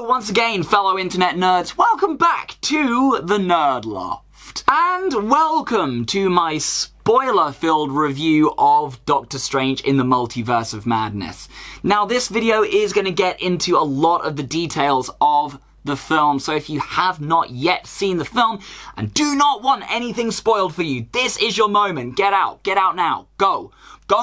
once again, fellow internet nerds, welcome back to the Nerd Loft. And welcome to my spoiler-filled review of Doctor Strange in the Multiverse of Madness. Now, this video is going to get into a lot of the details of the film, so if you have not yet seen the film and do not want anything spoiled for you, this is your moment. Get out now, go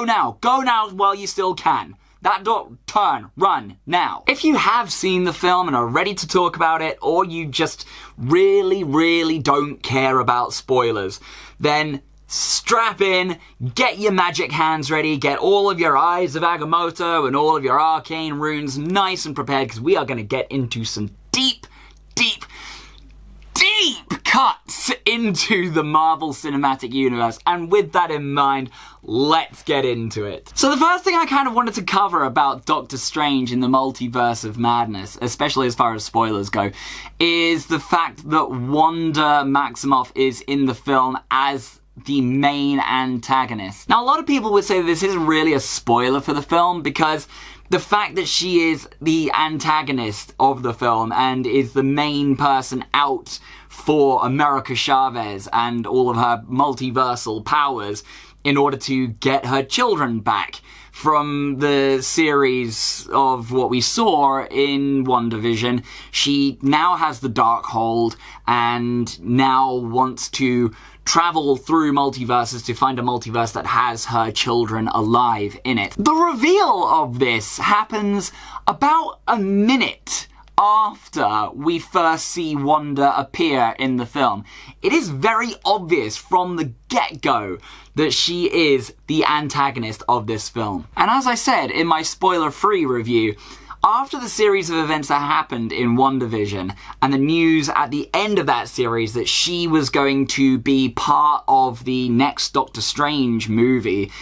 now while you still can. That door, turn, run, now. If you have seen the film and are ready to talk about it, or you just really don't care about spoilers, then strap in, get your magic hands ready, get all of your Eyes of Agamotto and all of your arcane runes nice and prepared, because we are going to get into some deep cuts into the Marvel Cinematic Universe, and with that in mind, let's get into it. So the first thing I kind of wanted to cover about Doctor Strange in the Multiverse of Madness, especially as far as spoilers go, is the fact that Wanda Maximoff is in the film as the main antagonist. Now, a lot of people would say that this isn't really a spoiler for the film, because the fact that she is the antagonist of the film and is the main person out for America Chavez and all of her multiversal powers in order to get her children back from the series of what we saw in WandaVision. She now has the Darkhold and now wants to travel through multiverses to find a multiverse that has her children alive in it. The reveal of this happens about a minute after we first see Wanda appear in the film. It is very obvious from the get-go that she is the antagonist of this film. And as I said in my spoiler-free review, after the series of events that happened in WandaVision and the news at the end of that series that she was going to be part of the next Doctor Strange movie,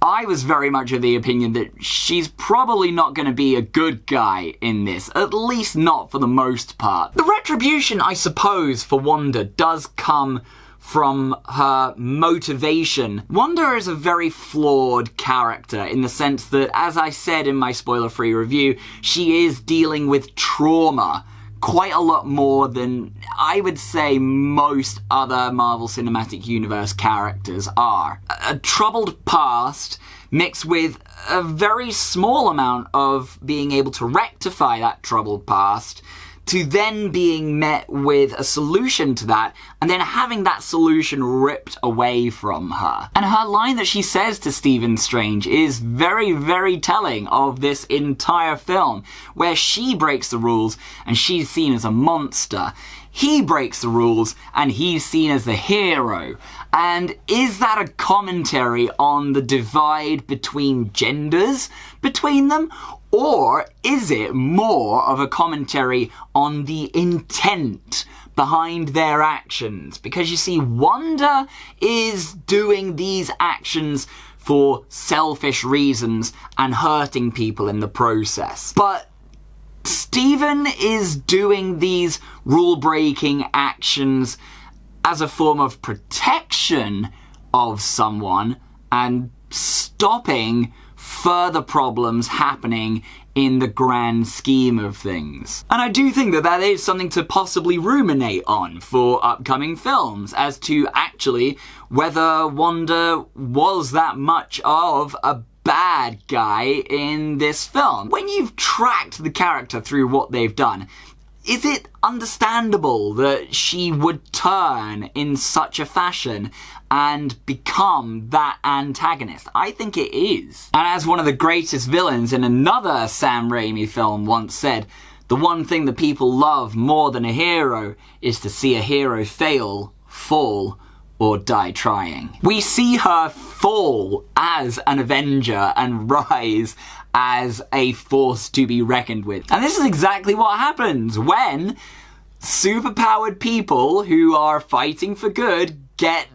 I was very much of the opinion that she's probably not going to be a good guy in this, at least not for the most part. The retribution, I suppose, for Wanda does come from her motivation. Wanda is a very flawed character in the sense that, as I said in my spoiler-free review, she is dealing with trauma quite a lot more than I would say most other Marvel Cinematic Universe characters are. A troubled past mixed with a very small amount of being able to rectify that troubled past, to then being met with a solution to that, and then having that solution ripped away from her. And her line that she says to Stephen Strange is very telling of this entire film, where she breaks the rules and she's seen as a monster. He breaks the rules and he's seen as the hero. And is that a commentary on the divide between genders between them? Or is it more of a commentary on the intent behind their actions? Because you see, Wanda is doing these actions for selfish reasons and hurting people in the process. But Stephen is doing these rule-breaking actions as a form of protection of someone and stopping further problems happening in the grand scheme of things. And I do think that that is something to possibly ruminate on for upcoming films, as to actually whether Wanda was that much of a bad guy in this film. When you've tracked the character through what they've done, is it understandable that she would turn in such a fashion and become that antagonist? I think it is. And as one of the greatest villains in another Sam Raimi film once said, the one thing that people love more than a hero is to see a hero fail, fall, or die trying. We see her fall as an Avenger and rise as a force to be reckoned with. And this is exactly what happens when superpowered people who are fighting for good get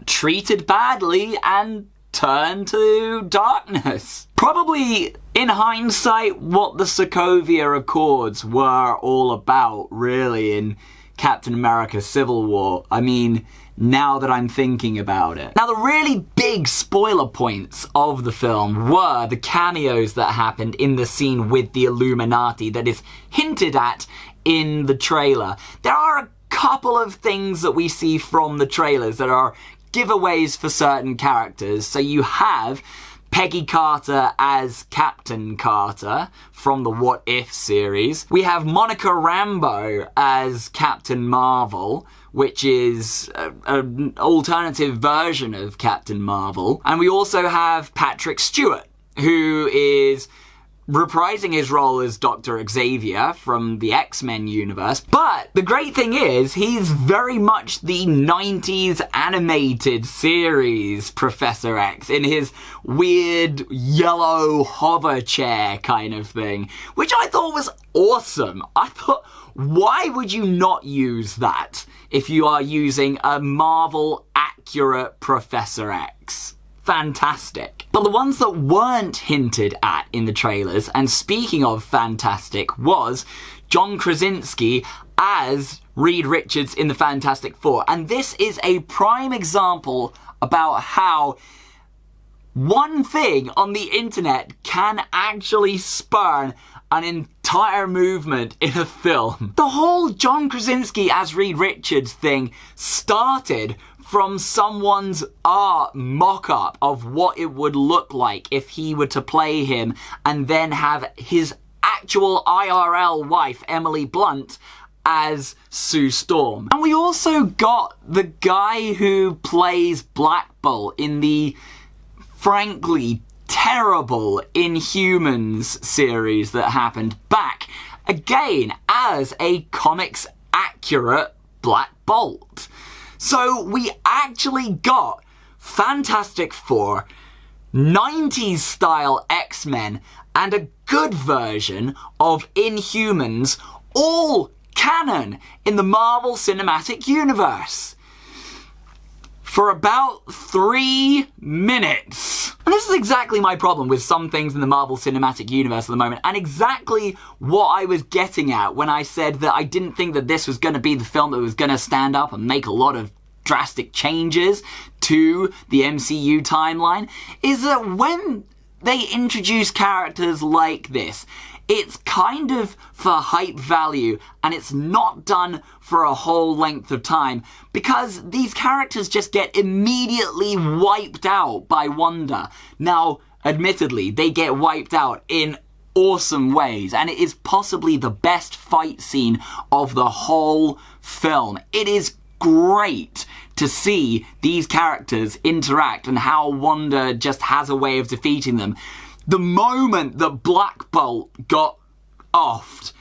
treated badly and turn to darkness. Probably, in hindsight, what the Sokovia Accords were all about, really, in Captain America Civil War. I mean, now that I'm thinking about it. Now, the really big spoiler points of the film were the cameos that happened in the scene with the Illuminati that is hinted at in the trailer. There are a couple of things that we see from the trailers that are giveaways for certain characters. So you have Peggy Carter as Captain Carter from the What If series. We have Monica Rambeau as Captain Marvel, which is an alternative version of Captain Marvel. And we also have Patrick Stewart, who is reprising his role as Dr. Xavier from the X-Men universe. But the great thing is, he's very much the 90s animated series Professor X in his weird yellow hover chair kind of thing, which I thought was awesome. I thought, why would you not use that if you are using a Marvel accurate Professor X? Fantastic. But the ones that weren't hinted at in the trailers, and speaking of fantastic, was John Krasinski as Reed Richards in the Fantastic Four. And this is a prime example about how one thing on the internet can actually spurn an entire movement in a film. The whole John Krasinski as Reed Richards thing started from someone's art mock-up of what it would look like if he were to play him and then have his actual IRL wife, Emily Blunt, as Sue Storm. And we also got the guy who plays Black Bolt in the frankly terrible Inhumans series that happened back again as a comics accurate Black Bolt. So we actually got Fantastic Four, 90s style X-Men, and a good version of Inhumans, all canon in the Marvel Cinematic Universe. For about 3 minutes. And this is exactly my problem with some things in the Marvel Cinematic Universe at the moment, and exactly what I was getting at when I said that I didn't think that this was going to be the film that was going to stand up and make a lot of drastic changes to the MCU timeline, is that when they introduce characters like this, it's kind of for hype value, and it's not done for a whole length of time, because these characters just get immediately wiped out by Wanda. Now, admittedly, they get wiped out in awesome ways, and it is possibly the best fight scene of the whole film. It is great to see these characters interact and how Wanda just has a way of defeating them. The moment that Black Bolt got offed,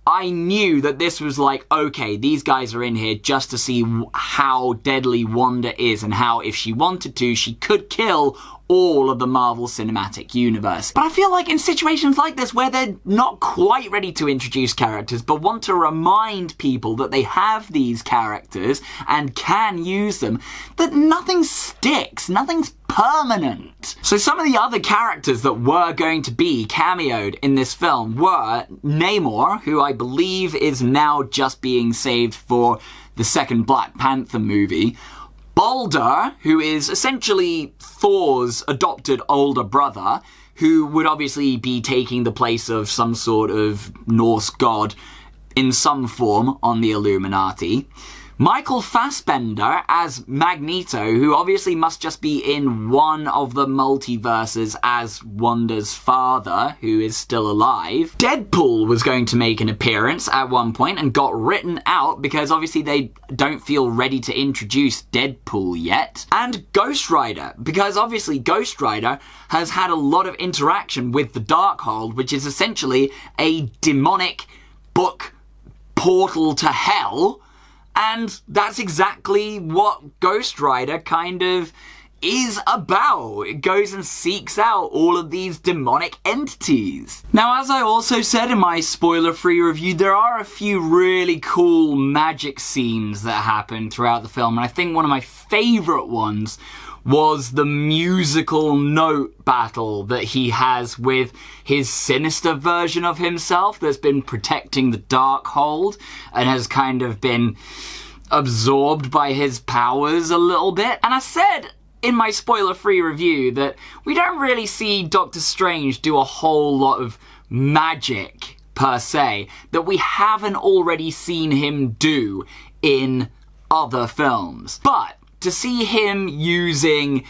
I knew that this was like, okay, these guys are in here just to see how deadly Wanda is and how, if she wanted to, she could kill all of the Marvel Cinematic Universe. But I feel like in situations like this where they're not quite ready to introduce characters but want to remind people that they have these characters and can use them, that nothing sticks, nothing's permanent. So some of the other characters that were going to be cameoed in this film were Namor, who I believe is now just being saved for the second Black Panther movie, Balder, who is essentially Thor's adopted older brother, who would obviously be taking the place of some sort of Norse god in some form on the Illuminati. Michael Fassbender as Magneto, who obviously must just be in one of the multiverses as Wanda's father, who is still alive. Deadpool was going to make an appearance at one point and got written out because obviously they don't feel ready to introduce Deadpool yet. And Ghost Rider, because obviously Ghost Rider has had a lot of interaction with the Darkhold, which is essentially a demonic book portal to hell. And that's exactly what Ghost Rider kind of is about. It goes and seeks out all of these demonic entities. Now, as I also said in my spoiler-free review, there are a few really cool magic scenes that happen throughout the film, and I think one of my favourite ones was the musical note battle that he has with his sinister version of himself that's been protecting the Darkhold and has kind of been absorbed by his powers a little bit. And I said in my spoiler-free review that we don't really see Doctor Strange do a whole lot of magic, per se, that we haven't already seen him do in other films. But to see him using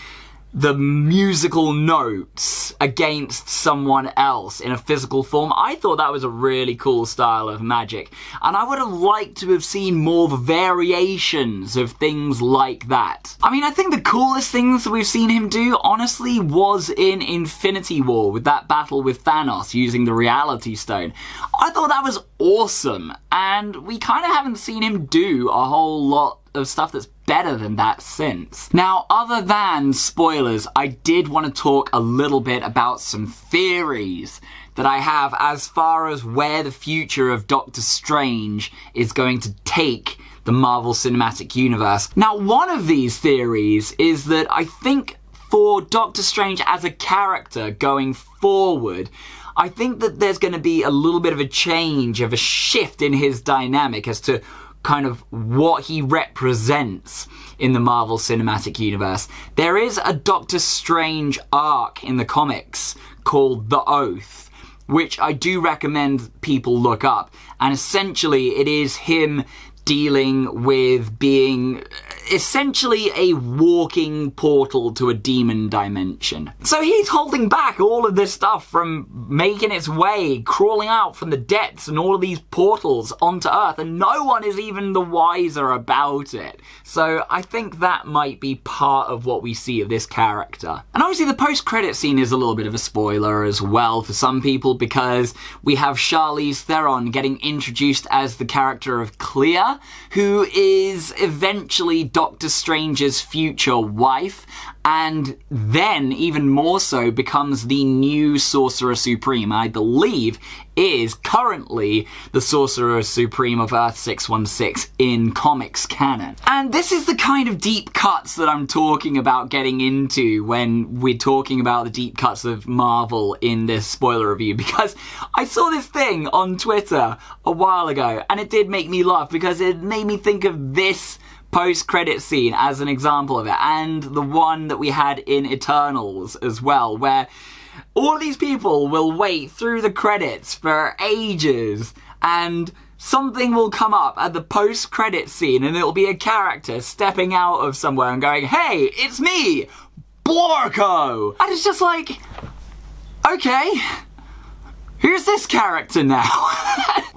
the musical notes against someone else in a physical form, I thought that was a really cool style of magic. And I would have liked to have seen more variations of things like that. I mean, I think the coolest things that we've seen him do, honestly, was in Infinity War, with that battle with Thanos using the Reality Stone. I thought that was awesome, and we kind of haven't seen him do a whole lot of stuff that's better than that since. Now, other than spoilers, I did want to talk a little bit about some theories that I have as far as where the future of Doctor Strange is going to take the Marvel Cinematic Universe. Now, one of these theories is that I think for Doctor Strange as a character going forward, I think that there's going to be a little bit of a change, of a shift in his dynamic as to kind of what he represents in the Marvel Cinematic Universe. There is a Doctor Strange arc in the comics called The Oath, which I do recommend people look up. And essentially it is him dealing with being essentially a walking portal to a demon dimension. So he's holding back all of this stuff from making its way, crawling out from the depths and all of these portals onto Earth, and no one is even the wiser about it. So I think that might be part of what we see of this character. And obviously the post-credit scene is a little bit of a spoiler as well for some people, because we have Charlize Theron getting introduced as the character of Clea, who is eventually Doctor Strange's future wife, and then, even more so, becomes the new Sorcerer Supreme. I believe is currently the Sorcerer Supreme of Earth 616 in comics canon. And this is the kind of deep cuts that I'm talking about getting into when we're talking about the deep cuts of Marvel in this spoiler review, because I saw this thing on Twitter a while ago, and it did make me laugh, because it made me think of this post-credit scene as an example of it, and the one that we had in Eternals as well, where all of these people will wait through the credits for ages, and something will come up at the post-credit scene, and it'll be a character stepping out of somewhere and going, "Hey, it's me, Blorko!" And it's just like, okay, who's this character now?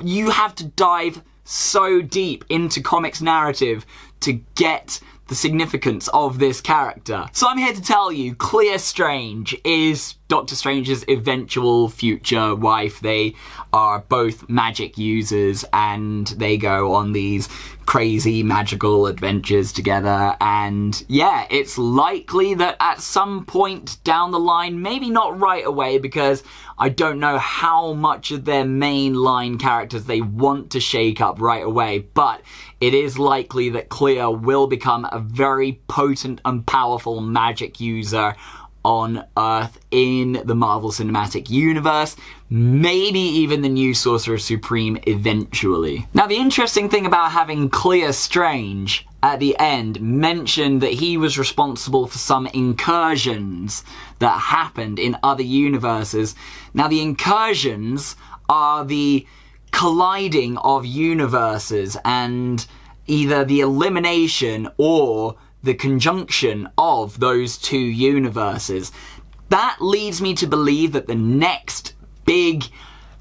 You have to dive so deep into comics narrative to get the significance of this character. So I'm here to tell you, Clea Strange is Doctor Strange's eventual future wife. They are both magic users, and they go on these crazy magical adventures together. And yeah, it's likely that at some point down the line, maybe not right away, because I don't know how much of their main line characters they want to shake up right away, but it is likely that Clea will become a very potent and powerful magic user on Earth in the Marvel Cinematic Universe, maybe even the new Sorcerer Supreme eventually. Now, the interesting thing about having Clea Strange at the end mention that he was responsible for some incursions that happened in other universes. Now, the incursions are the colliding of universes and either the elimination or the conjunction of those two universes. That leads me to believe that the next big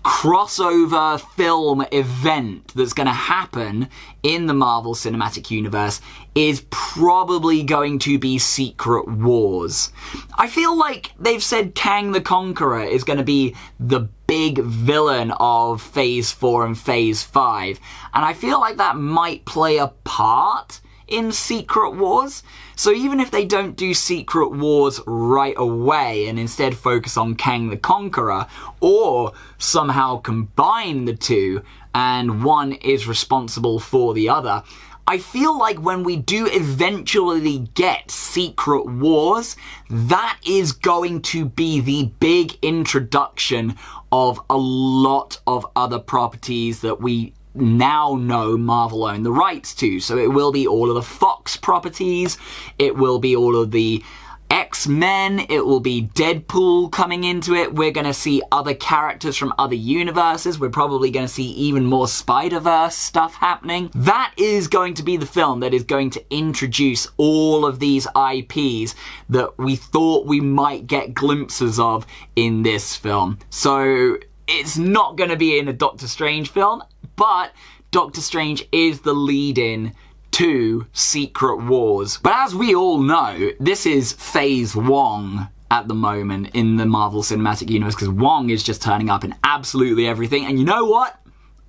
crossover film event that's going to happen in the Marvel Cinematic Universe is probably going to be Secret Wars. I feel like they've said Kang the Conqueror is going to be the big villain of Phase 4 and Phase 5, and I feel like that might play a part in Secret Wars. So even if they don't do Secret Wars right away and instead focus on Kang the Conqueror, or somehow combine the two and one is responsible for the other, I feel like when we do eventually get Secret Wars, that is going to be the big introduction of a lot of other properties that we now know Marvel own the rights to. So it will be all of the Fox properties, it will be all of the X-Men, it will be Deadpool coming into it, we're going to see other characters from other universes, we're probably going to see even more Spider-Verse stuff happening. That is going to be the film that is going to introduce all of these IPs that we thought we might get glimpses of in this film. So it's not going to be in a Doctor Strange film, but Doctor Strange is the lead-in to Secret Wars. But as we all know, this is Phase Wong at the moment in the Marvel Cinematic Universe, because Wong is just turning up in absolutely everything, and you know what?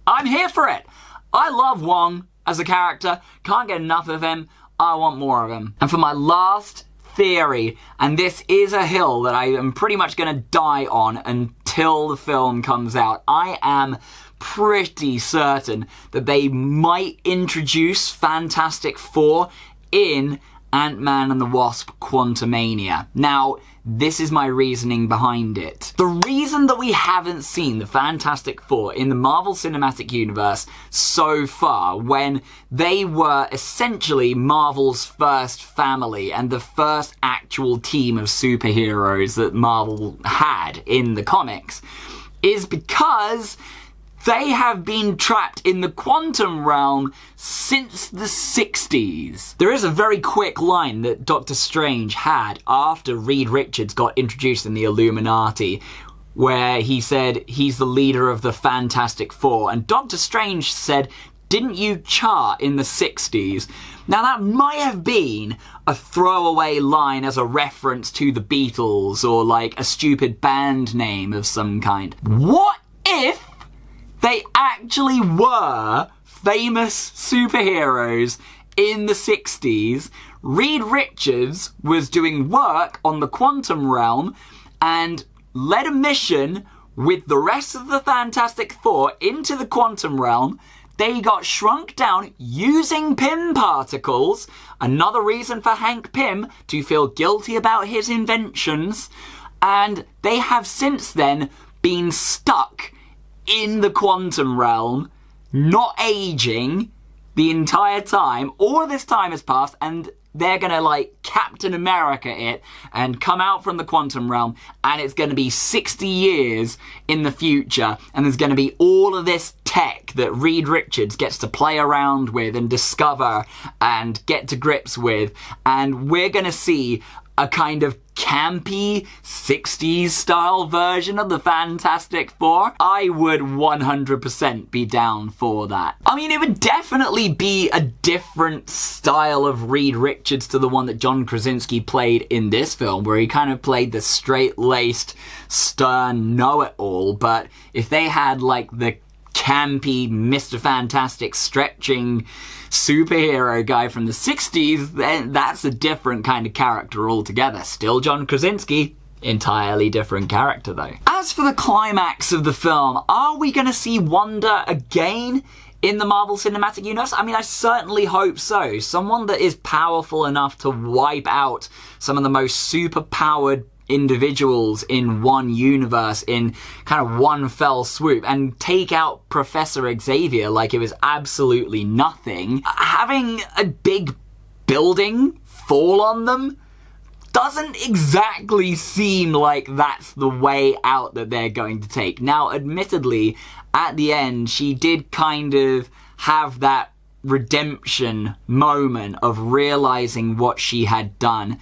I'm here for it! I love Wong as a character, can't get enough of him, I want more of him. And for my last theory, and this is a hill that I am pretty much going to die on until the film comes out, I am pretty certain that they might introduce Fantastic Four in Ant-Man and the Wasp: Quantumania. Now, this is my reasoning behind it. The reason that we haven't seen the Fantastic Four in the Marvel Cinematic Universe so far, when they were essentially Marvel's first family and the first actual team of superheroes that Marvel had in the comics, is because they have been trapped in the quantum realm since the 60s. There is a very quick line that Doctor Strange had after Reed Richards got introduced in the Illuminati, where he said he's the leader of the Fantastic Four, and Doctor Strange said, "Didn't you chart in the 60s?" Now that might have been a throwaway line as a reference to the Beatles, or like a stupid band name of some kind. What if they actually were famous superheroes in the 60s? Reed Richards was doing work on the quantum realm and led a mission with the rest of the Fantastic Four into the quantum realm. They got shrunk down using Pym particles, another reason for Hank Pym to feel guilty about his inventions, and they have since then been stuck in the quantum realm, not aging the entire time. All of this time has passed, and they're gonna like Captain America it and come out from the quantum realm, and it's gonna be 60 years in the future, and there's gonna be all of this tech that Reed Richards gets to play around with and discover and get to grips with, and we're gonna see a kind of campy 60s style version of the Fantastic Four. I would 100% be down for that. I mean, it would definitely be a different style of Reed Richards to the one that John Krasinski played in this film, where he kind of played the straight-laced, stern know-it-all. But if they had like the campy Mr. Fantastic stretching superhero guy from the 60s, then that's a different kind of character altogether. Still John Krasinski, entirely different character though. As for the climax of the film, are we going to see Wanda again in the Marvel Cinematic Universe? I mean, I certainly hope so. Someone that is powerful enough to wipe out some of the most super-powered individuals in one universe in kind of one fell swoop, and take out Professor Xavier like it was absolutely nothing. Having a big building fall on them doesn't exactly seem like that's the way out that they're going to take. Now, admittedly, at the end, she did kind of have that redemption moment of realizing what she had done.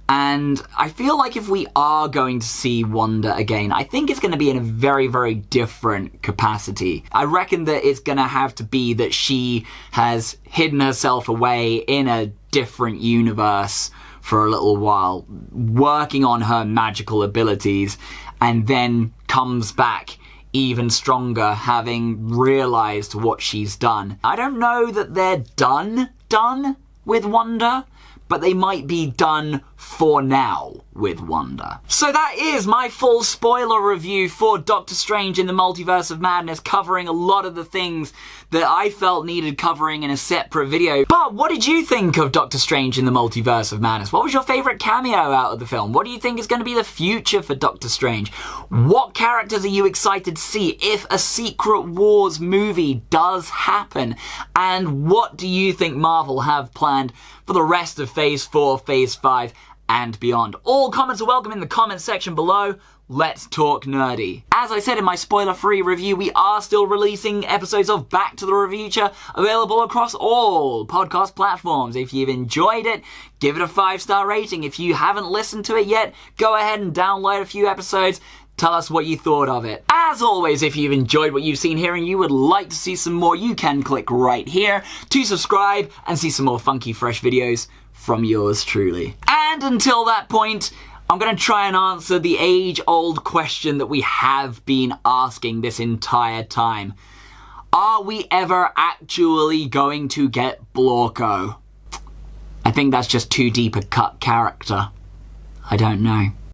And I feel like if we are going to see Wanda again, I think it's going to be in a very, very different capacity. I reckon that it's going to have to be that she has hidden herself away in a different universe for a little while, working on her magical abilities, and then comes back even stronger, having realized what she's done. I don't know that they're done with Wanda, but they might be done for now with Wanda. So that is my full spoiler review for Doctor Strange in the Multiverse of Madness, covering a lot of the things that I felt needed covering in a separate video. But what did you think of Doctor Strange in the Multiverse of Madness? What was your favourite cameo out of the film? What do you think is going to be the future for Doctor Strange? What characters are you excited to see if a Secret Wars movie does happen? And what do you think Marvel have planned for the rest of Phase 4, Phase 5, and beyond? All comments are welcome in the comments section below. Let's talk nerdy. As I said in my spoiler-free review, we are still releasing episodes of Back to the Future, available across all podcast platforms. If you've enjoyed it, give it a 5-star rating. If you haven't listened to it yet, go ahead and download a few episodes. Tell us what you thought of it. As always, if you've enjoyed what you've seen here and you would like to see some more, you can click right here to subscribe and see some more funky, fresh videos from yours truly. And until that point, I'm going to try and answer the age-old question that we have been asking this entire time. Are we ever actually going to get Blorko? I think that's just too deep a cut character. I don't know.